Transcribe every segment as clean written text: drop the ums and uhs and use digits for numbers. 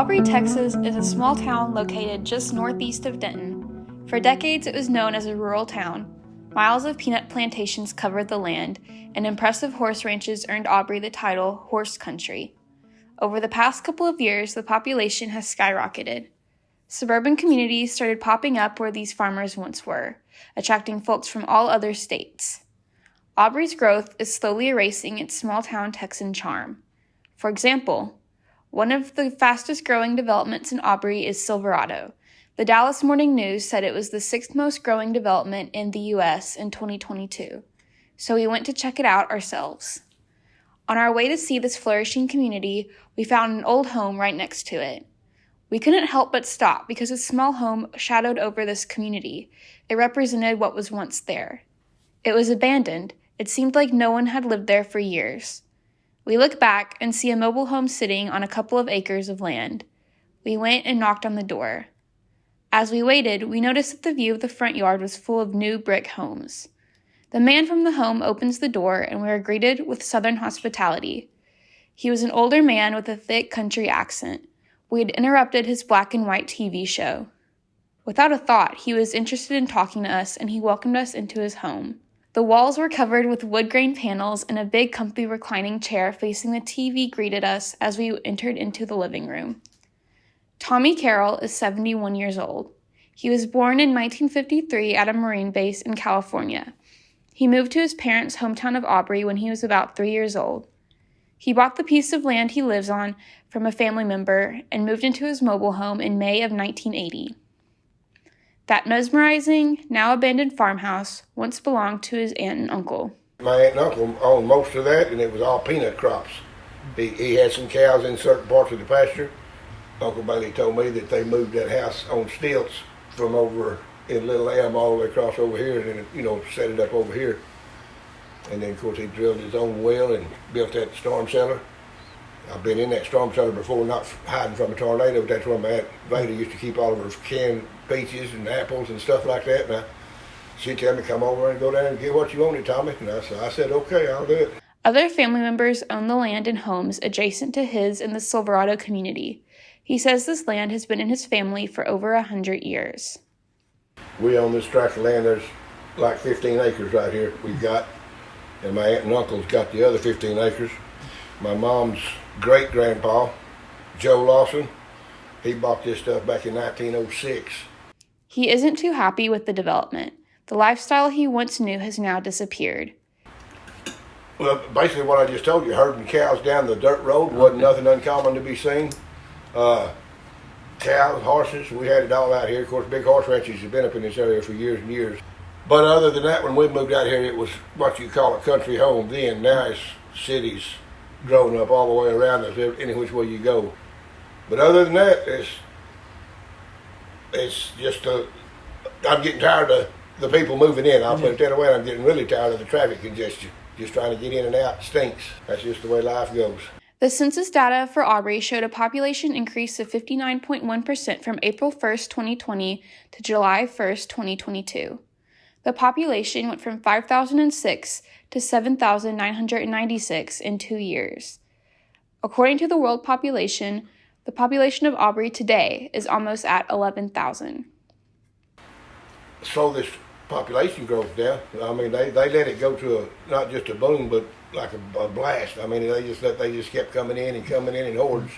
Aubrey, Texas is a small town located just northeast of Denton. For decades, it was known as a rural town. Miles of peanut plantations covered the land, and impressive horse ranches earned Aubrey the title Horse Country. Over the past couple of years, the population has skyrocketed. Suburban communities started popping up where these farmers once were, attracting folks from all other states. Aubrey's growth is slowly erasing its small-town Texan charm. For example, one of the fastest-growing developments in Aubrey is Silverado. The Dallas Morning News said it was the sixth most growing development in the U.S. in 2022, so we went to check it out ourselves. On our way to see this flourishing community, we found an old home right next to it. We couldn't help but stop because a small home shadowed over this community. It represented what was once there. It was abandoned. It seemed like no one had lived there for years. We look back and see a mobile home sitting on a couple of acres of land. We went and knocked on the door. As we waited, we noticed that the view of the front yard was full of new brick homes. The man from the home opens the door and we are greeted with Southern hospitality. He was an older man with a thick country accent. We had interrupted his black and white TV show. Without a thought, he was interested in talking to us and he welcomed us into his home. The walls were covered with wood grain panels and a big comfy reclining chair facing the TV greeted us as we entered into the living room. Tommy Carroll is 71 years old. He was born in 1953 at a Marine base in California. He moved to his parents' hometown of Aubrey when he was about 3 years old. He bought the piece of land he lives on from a family member and moved into his mobile home in May of 1980. That mesmerizing, now abandoned farmhouse once belonged to his aunt and uncle. My aunt and uncle owned most of that, and it was all peanut crops. He had some cows in certain parts of the pasture. Uncle Bailey told me that they moved that house on stilts from over in Little Elm all the way across over here, and then, set it up over here. And then, of course, he drilled his own well and built that storm cellar. I've been in that storm cellar before, not hiding from a tornado, but that's where my Aunt Vader used to keep all of her canned peaches and apples and stuff like that. And she'd tell me, come over and go down and get what you wanted, Tommy. And I said, okay, I'll do it. Other family members own the land and homes adjacent to his in the Silverado community. He says this land has been in his family for over 100 years. We own this tract of land. There's like 15 acres right here we've got. And my aunt and uncle's got the other 15 acres. My mom's great-grandpa, Joe Lawson, he bought this stuff back in 1906. He isn't too happy with the development. The lifestyle he once knew has now disappeared. Well, basically what I just told you, herding cows down the dirt road wasn't nothing uncommon to be seen. Cows, horses, we had it all out here. Of course, big horse ranches have been up in this area for years and years. But other than that, when we moved out here, it was what you call a country home then. Now it's cities growing up all the way around us, any which way you go. But other than that, it's just I'm getting tired of the people moving in. I'll put it that way. I'm getting really tired of the traffic congestion. Just trying to get in and out stinks. That's just the way life goes. The census data for Aubrey showed a population increase of 59.1% from April 1st, 2020 to July 1st, 2022. The population went from 5,006 to 7,996 in 2 years. According to the world population, the population of Aubrey today is almost at 11,000. Slow this population growth down. I mean, they let it go to not just a boom, but like a blast. I mean, they just kept coming in in hordes,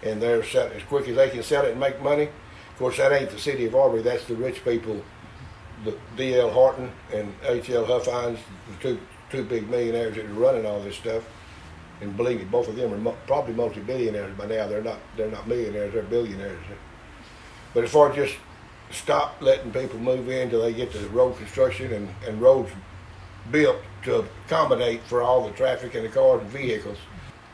and they're selling as quick as they can sell it and make money. Of course, that ain't the city of Aubrey. That's the rich people. The D.L. Horton and H.L. Huffines, the two big millionaires that are running all this stuff. And believe me, both of them are probably multi-billionaires by now. They're not millionaires, they're billionaires. But as far as just stop letting people move in till they get the road construction and roads built to accommodate for all the traffic and the cars and vehicles,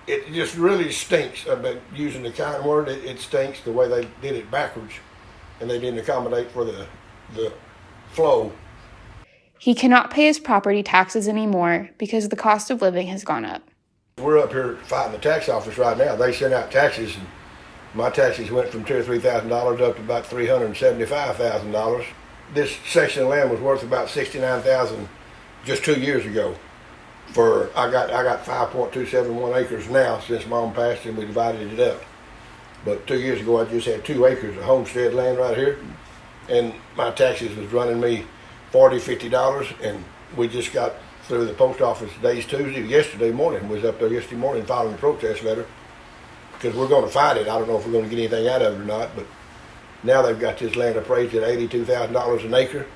it just really stinks. I've been using the kind word, it stinks the way they did it backwards, and they didn't accommodate for the flow. He cannot pay his property taxes anymore because the cost of living has gone up. We're up here fighting the tax office right now. They send out taxes, and my taxes went from $2,000 or $3,000 up to about $375,000. This section of land was worth about $69,000 just 2 years ago. I got 5.271 acres now since Mom passed, and we divided it up. But 2 years ago, I just had 2 acres of homestead land right here, and my taxes was running me $40-50, and we just got through the post office today's Tuesday. Yesterday morning, was up there yesterday morning filing a protest letter because we're going to fight it. I don't know if we're going to get anything out of it or not, but now they've got this land appraised at $82,000 an acre,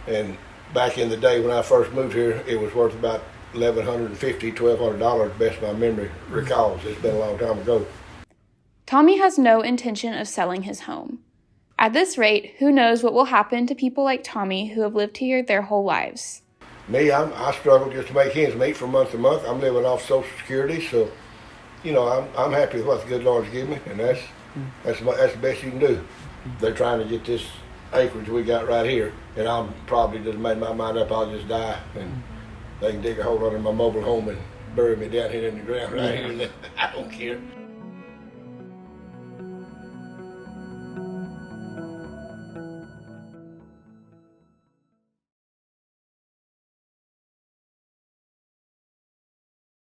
and back in the day when I first moved here, it was worth about $1,150-1,200, best my memory recalls. It's been a long time ago. Tommy has no intention of selling his home. At this rate, who knows what will happen to people like Tommy who have lived here their whole lives. Me, I struggle just to make ends meet from month to month. I'm living off Social Security, so I'm happy with what the good Lord's given me, and that's the best you can do. They're trying to get this acreage we got right here, and I'm probably just made my mind up. I'll just die, and they can dig a hole under my mobile home and bury me down here in the ground right here. I don't care.